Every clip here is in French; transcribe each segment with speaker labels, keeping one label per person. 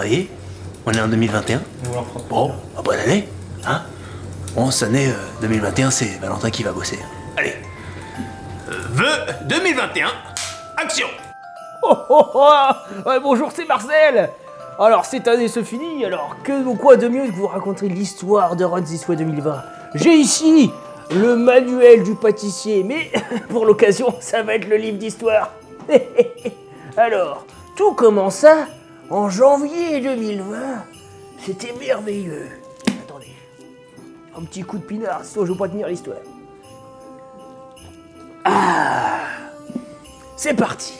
Speaker 1: voyez, on est en 2021. Bon, bonne année, hein. Bon, cette année 2021, c'est Valentin qui va bosser. Allez, vœux 2021, action.
Speaker 2: Oh oh oh bonjour, c'est Marcel. Alors, cette année se finit, alors quoi de mieux que vous raconter l'histoire de Run This Way 2020. J'ai ici le manuel du pâtissier, mais pour l'occasion, ça va être le livre d'histoire. Alors, tout commença en janvier 2020. C'était merveilleux. Attendez, un petit coup de pinard, sinon je veux pas tenir l'histoire. Ah, c'est parti.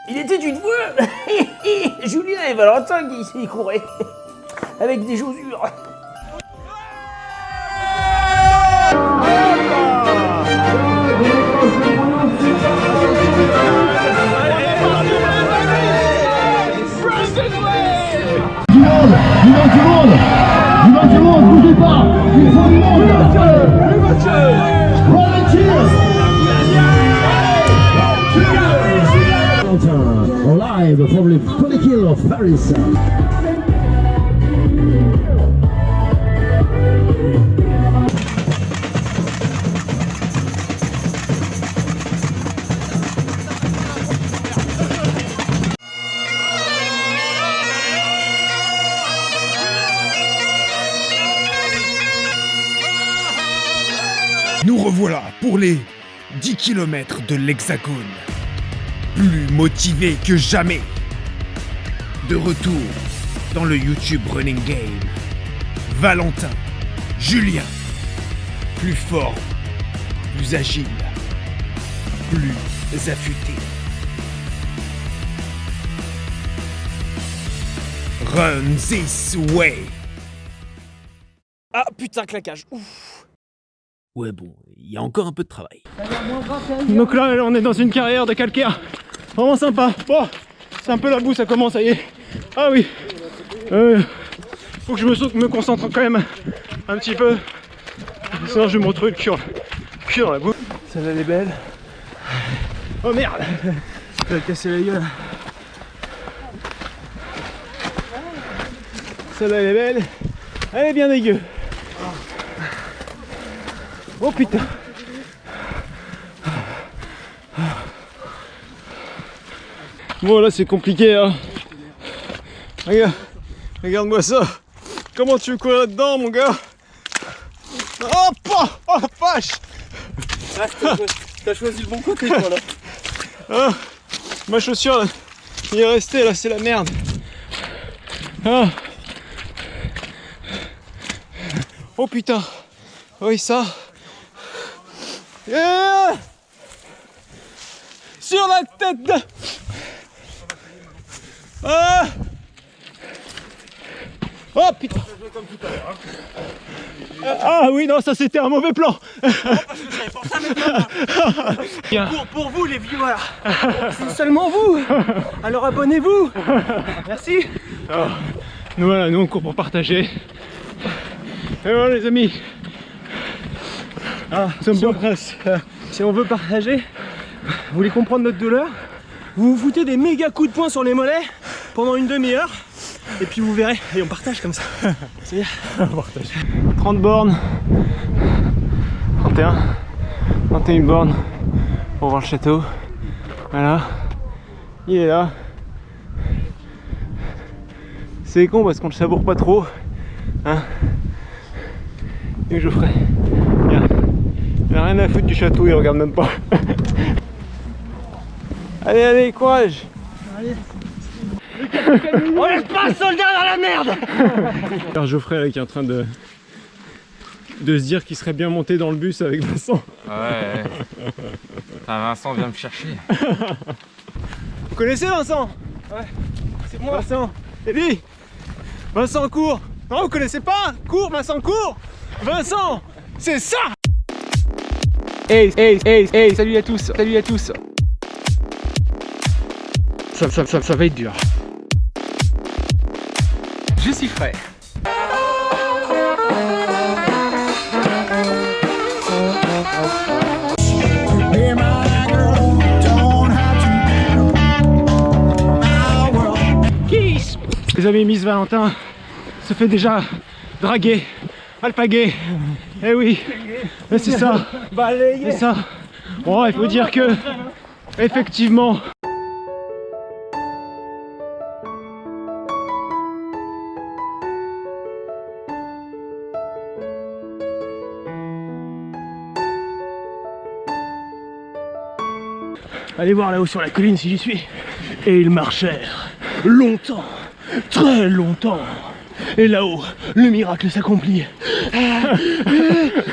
Speaker 2: Il était une fois Julien et Valentin qui couraient avec des chaussures.
Speaker 3: Du monde, bougez pas. Il faut du monde. Live from the Follicle of Paris.
Speaker 4: Nous revoilà pour les 10 km de l'Hexagone. Plus motivé que jamais. De retour dans le YouTube Running Game. Valentin, Julien, plus fort, plus agile, plus affûté. Run This Way.
Speaker 2: Ah putain, claquage. Ouf.
Speaker 1: Ouais, bon, il y a encore un peu de travail.
Speaker 5: Donc là, on est dans une carrière de calcaire. Vraiment sympa. Bon, c'est un peu la boue, ça commence, ça y est. Ah oui. Faut que je me concentre quand même un petit peu. Sinon, je vais me retrouver le cul dans la boue. Celle-là, elle est belle. Oh merde. Ça va casser la gueule. Celle-là, elle est belle. Elle est bien dégueu. Oh putain. Bon là c'est compliqué hein. Regarde-moi ça. Comment tu veux courir là-dedans mon gars? Oh la vache.
Speaker 2: Ah, t'as choisi le bon côté toi là.
Speaker 5: Ah, ma chaussure là, il est resté là, c'est la merde. Ah. Oh putain. Oui ça. Yeah. Sur la tête de... Ah. Oh putain. Ah oui non ça c'était un mauvais plan.
Speaker 2: Parce que j'avais pensé à maintenant. Pour vous les viewers, c'est seulement vous. Alors abonnez-vous. Merci.
Speaker 5: Alors, nous voilà, nous on court pour partager. Et voilà les amis. Ah,
Speaker 2: Si on veut partager, vous voulez comprendre notre douleur, vous vous foutez des méga coups de poing sur les mollets pendant une demi-heure et puis vous verrez, et on partage comme ça. C'est bien.
Speaker 5: On partage. 30 bornes, 31 bornes pour voir le château. Voilà, il est là. C'est con parce qu'on le savoure pas trop. Hein. Et je ferai. Il a rien à foutre du château, il regarde même pas. Allez, courage.
Speaker 2: Allez. On laisse pas un soldat dans la merde.
Speaker 5: Alors Geoffrey là, qui est en train de se dire qu'il serait bien monté dans le bus avec Vincent.
Speaker 6: Ouais. Vincent vient me chercher.
Speaker 5: Vous connaissez Vincent?
Speaker 2: Ouais. C'est moi.
Speaker 5: Vincent. Et lui Vincent court. Non, vous connaissez pas? Cours, Vincent court. Vincent, c'est ça.
Speaker 2: Hey, salut à tous. Ça va être dur. Je suis frais.
Speaker 5: Vous avez Miss Valentin se fait déjà draguer, alpaguer. Eh oui, c'est ça. C'est ça. Bon, il faut dire que effectivement.
Speaker 2: Allez voir là-haut sur la colline si j'y suis. Et ils marchèrent longtemps, très longtemps. Et là-haut, le miracle s'accomplit.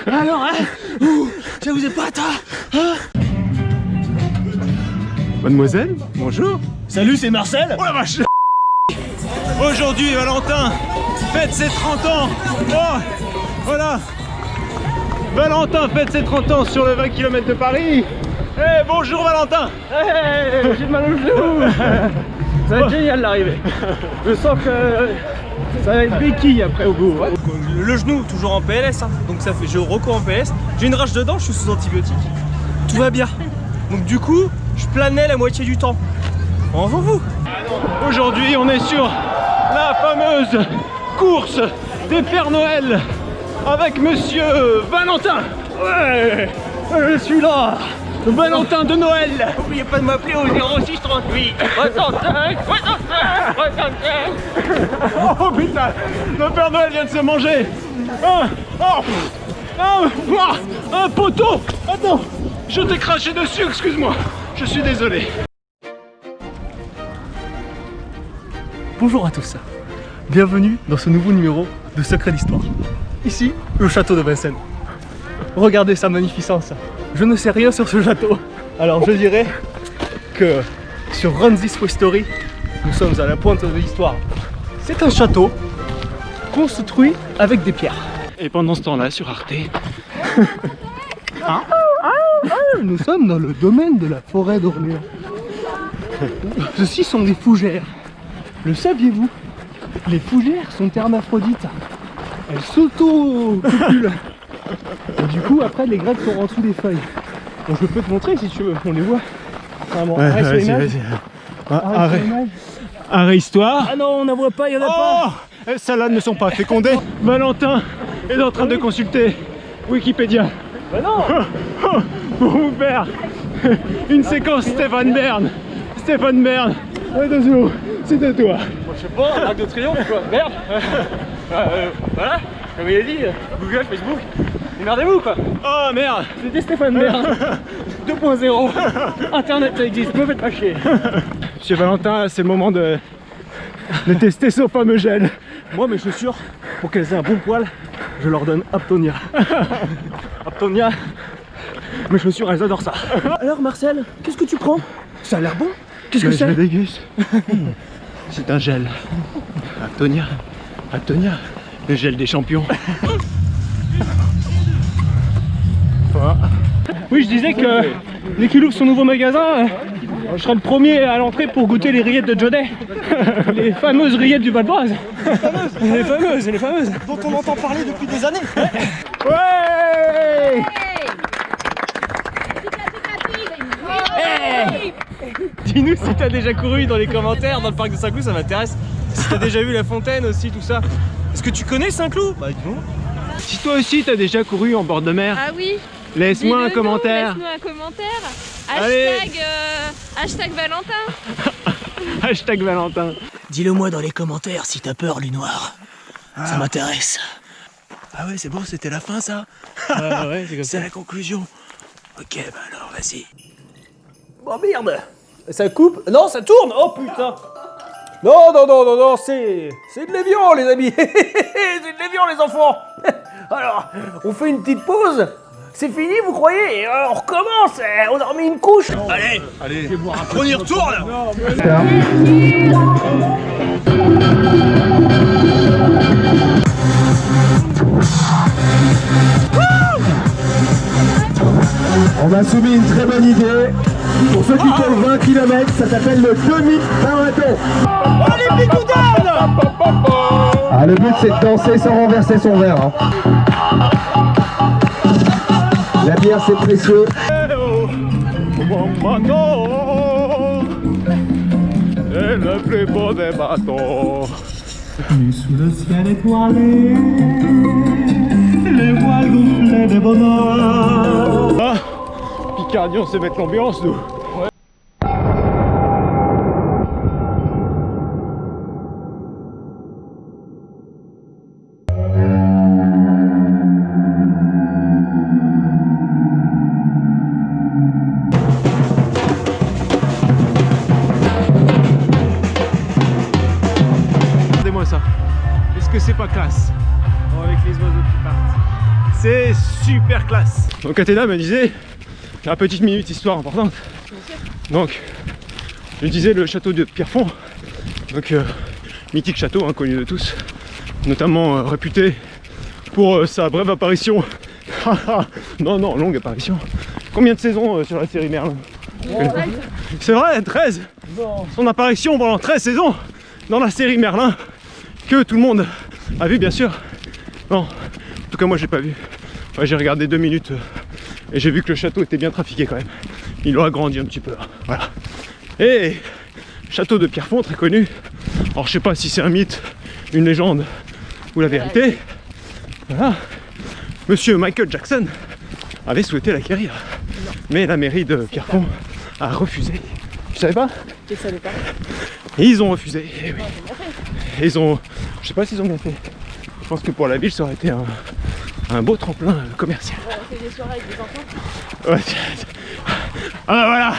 Speaker 2: Alors, hein, ça vous est pas hein?
Speaker 5: Mademoiselle, bonjour.
Speaker 2: Salut, c'est Marcel.
Speaker 5: Oh la vache. Aujourd'hui, Valentin fête ses 30 ans. Oh, voilà. Valentin fête ses 30 ans sur le 20 km de Paris. Eh, bonjour Valentin.
Speaker 2: J'ai mal au genou. Ça va être génial l'arrivée. Je sens que ça va être béquille après au bout. Ouais.
Speaker 7: Le genou toujours en PLS, hein. Donc ça fait je recours en PLS. J'ai une rage dedans, je suis sous antibiotiques. Tout va bien. Donc du coup, je planais la moitié du temps. En vous.
Speaker 5: Aujourd'hui, on est sur la fameuse course des Pères Noël avec Monsieur Valentin. Ouais, je suis là. Valentin de Noël.
Speaker 2: N'oubliez pas de m'appeler au 06 38 65 65 65.
Speaker 5: Oh putain, le Père Noël vient de se manger un poteau. Attends, je t'ai craché dessus, excuse-moi. Je suis désolé.
Speaker 7: Bonjour à tous. Bienvenue dans ce nouveau numéro de Secret d'Histoire. Ici, le château de Vincennes. Regardez sa magnificence. Je ne sais rien sur ce château. Alors je dirais que sur Run This Way Story, nous sommes à la pointe de l'histoire. C'est un château construit avec des pierres.
Speaker 5: Et pendant ce temps-là, sur Arte, nous sommes dans le domaine de la forêt d'Orléans. Ceci sont des fougères. Le saviez-vous? Les fougères sont hermaphrodites. Elles s'auto-copulent. Et du coup, après, les graines sont en dessous des feuilles. Donc je peux te montrer si tu veux, on les voit. Ah bon, arrête sur l'image. Arrêt histoire.
Speaker 2: Ah non, on n'en voit pas, il y en a pas.
Speaker 5: Oh, celles-là ne sont pas fécondées. Valentin est en train de consulter Wikipédia.
Speaker 2: Bah non.
Speaker 5: Pour vous faire une séquence Stéphane Bern. Stéphane Bern, attention, c'est à toi.
Speaker 7: Je sais pas, l'arc de triomphe quoi. Merde. Voilà, comme il a dit, Google, Facebook. Démerdez-vous quoi.
Speaker 5: Oh merde.
Speaker 2: C'était Stéphane Bern 2.0. Internet ça existe, me faites pas chier.
Speaker 5: Monsieur Valentin, c'est le moment de tester son fameux gel.
Speaker 7: Moi mes chaussures, pour qu'elles aient un bon poil, je leur donne Aptonia. Aptonia, mes chaussures elles adorent ça.
Speaker 2: Alors Marcel, qu'est-ce que tu prends?
Speaker 7: Ça a l'air bon. Qu'est-ce que
Speaker 5: Je
Speaker 7: c'est?
Speaker 5: le déguste. C'est un gel. Aptonia. Aptonia. Le gel des champions.
Speaker 2: Oui, je disais que dès qu'il ouvre son nouveau magasin, je serai le premier à l'entrée pour goûter les rillettes de Jodet. Les fameuses rillettes du Val d'Oise. Les fameuses.
Speaker 7: Dont on entend parler depuis des années.
Speaker 5: Ouais.
Speaker 7: Dis-nous si t'as déjà couru dans les commentaires dans le parc de Saint-Cloud, ça m'intéresse. Si t'as déjà vu la fontaine aussi, tout ça. Est-ce que tu connais Saint-Cloud? Bah dis-nous.
Speaker 5: Si toi aussi t'as déjà couru en bord de mer,
Speaker 8: Ah oui.
Speaker 5: laisse-moi un
Speaker 8: Dis-le-nous,
Speaker 5: commentaire.
Speaker 8: Laisse-nous un commentaire.
Speaker 5: Allez.
Speaker 8: Hashtag Valentin.
Speaker 5: Hashtag Valentin.
Speaker 2: Dis-le moi dans les commentaires si t'as peur, lui noir. Ça m'intéresse.
Speaker 1: Ah ouais, c'est bon, c'était la fin ça?
Speaker 7: Ouais, c'est comme ça.
Speaker 1: C'est la conclusion. Ok, bah alors vas-y.
Speaker 2: Oh merde. Ça coupe? Non, ça tourne. Oh putain. Non, c'est de l'évian les amis. C'est de l'évian les enfants. Alors, on fait une petite pause. C'est fini, vous croyez? Et on recommence. On a remis une couche.
Speaker 1: Allez, on y retourne.
Speaker 3: On m'a soumis une très bonne idée. Pour ceux qui courent 20 km, ça s'appelle le demi-marathon. Ah, le but c'est de danser sans renverser son verre. Hein. La bière c'est précieux.
Speaker 5: C'est le plus beau des bateaux.
Speaker 3: Nu sous le ciel étoilé, les voiles gonflées des bonheurs.
Speaker 7: Ah, Picardie, on sait mettre l'ambiance, nous. Regardez-moi ça. Est-ce que c'est pas classe? Oh, avec les oiseaux qui partent. C'est super classe. Donc Athéna me disait, la petite minute histoire importante. Donc, je disais le château de Pierrefonds. Donc, mythique château, hein, connu de tous. Notamment réputé pour sa brève apparition. Non, longue apparition. Combien de saisons sur la série Merlin? C'est vrai, 13. Son apparition pendant 13 saisons dans la série Merlin, que tout le monde a vu, bien sûr. Non, en tout cas moi j'ai pas vu. Ouais, j'ai regardé 2 minutes et j'ai vu que le château était bien trafiqué quand même. Il aura grandi un petit peu, voilà. Et château de Pierrefonds, très connu. Alors je sais pas si c'est un mythe, une légende ou la vérité. Voilà. Monsieur Michael Jackson avait souhaité l'acquérir, mais la mairie de Pierrefonds a refusé. Tu savais pas?
Speaker 2: Je savais pas.
Speaker 7: Et ils ont refusé. Et oui. Et ils ont, je sais pas s'ils ont bien fait. Je pense que pour la ville ça aurait été un beau tremplin commercial.
Speaker 8: On fait des soirées avec des enfants.
Speaker 7: Ouais. Ah voilà.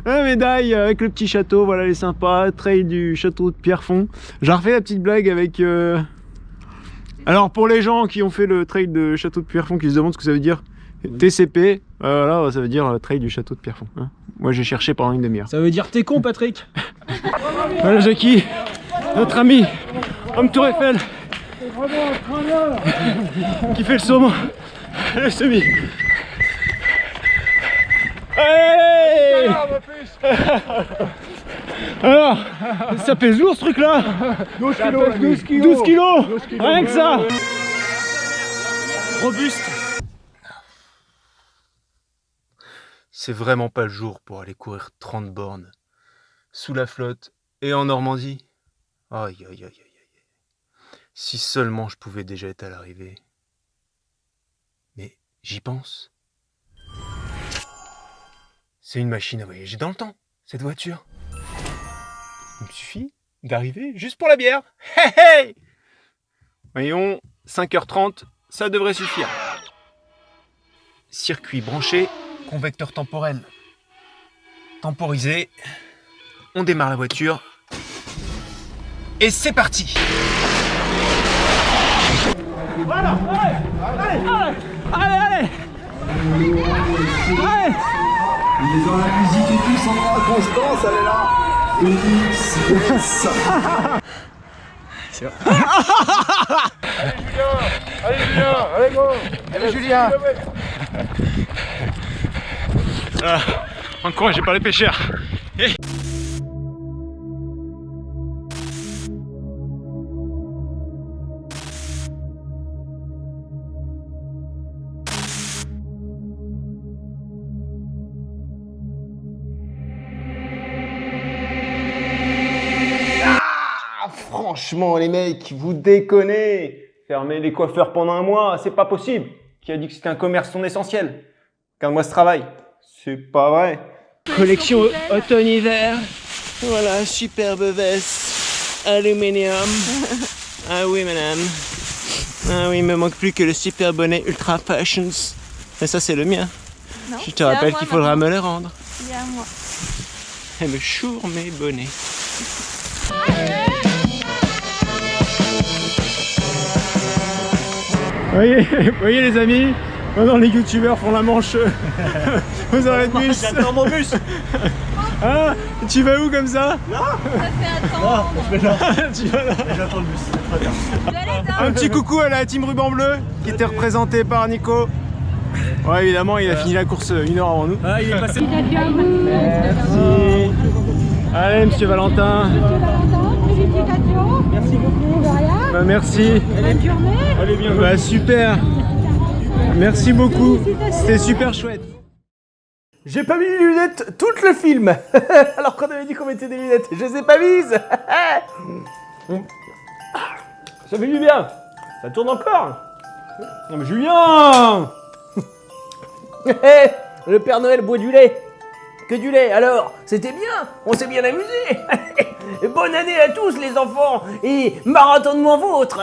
Speaker 7: La médaille avec le petit château, voilà, elle est sympa. Trail du château de Pierrefonds. J'ai refait la petite blague avec. Alors pour les gens qui ont fait le trail de château de Pierrefonds, qui se demandent ce que ça veut dire, TCP, là ça veut dire trail du château de Pierrefonds. Hein. Moi j'ai cherché pendant une demi-heure.
Speaker 2: Ça veut dire t'es con, Patrick.
Speaker 7: Voilà Jackie, notre ami, homme Tour Eiffel, qui fait le saumon, le semi. Hey alors, ça pèse lourd ce truc là. 12 kilos, rien que ça. Robuste. C'est vraiment pas le jour pour aller courir 30 bornes sous la flotte et en Normandie. Aïe aïe aïe aïe aïe. Si seulement je pouvais déjà être à l'arrivée. Mais j'y pense. C'est une machine à voyager dans le temps, cette voiture. Il me suffit d'arriver juste pour la bière. Hey hey! Voyons, 5h30, ça devrait suffire. Circuit branché, convecteur temporel temporisé. On démarre la voiture. Et c'est parti! Voilà! Allez!
Speaker 3: Ils ont la musique et tout, sans Constance, elle est là. Félix, yes.
Speaker 7: C'est vrai.
Speaker 3: Allez Julien.
Speaker 7: Encouragé par les pêcheurs. Et... Franchement les mecs, vous déconnez. Fermer les coiffeurs pendant un mois, c'est pas possible. Qui a dit que c'était un commerce non essentiel? Regarde-moi ce travail. C'est pas vrai. Collection automne-hiver. Voilà, superbe veste. Aluminium. Ah oui madame. Ah oui, il me manque plus que le super bonnet Ultra Fashions. Et ça c'est le mien.
Speaker 8: Non,
Speaker 7: Je te rappelle qu'il faudra me le rendre.
Speaker 8: Il est à moi.
Speaker 7: Et me choure mes bonnets. Voyez les amis, maintenant les youtubeurs font la manche aux arrêts de bus. J'attends mon bus. Ah, tu vas où comme ça?
Speaker 8: Ça fait attendre.
Speaker 7: Tu vas là. J'attends le bus. Un petit coucou à la team ruban bleu qui était représentée par Nico. Ouais, évidemment, il a fini la course 1 heure avant nous. Ah, il est passé. Merci. Allez, monsieur Valentin.
Speaker 9: Merci beaucoup.
Speaker 7: Bah, merci.
Speaker 9: Bonne journée.
Speaker 7: Allez, bien. Bah, super. Merci beaucoup. C'était super chouette.
Speaker 2: J'ai pas mis les lunettes tout le film. Alors qu'on avait dit qu'on mettait des lunettes, je les ai pas mises. Ça fait du bien. Ça tourne encore. Non mais Julien. Le Père Noël boit du lait. Que du lait, alors, c'était bien, on s'est bien amusé. Bonne année à tous les enfants et marathon de moins vôtre.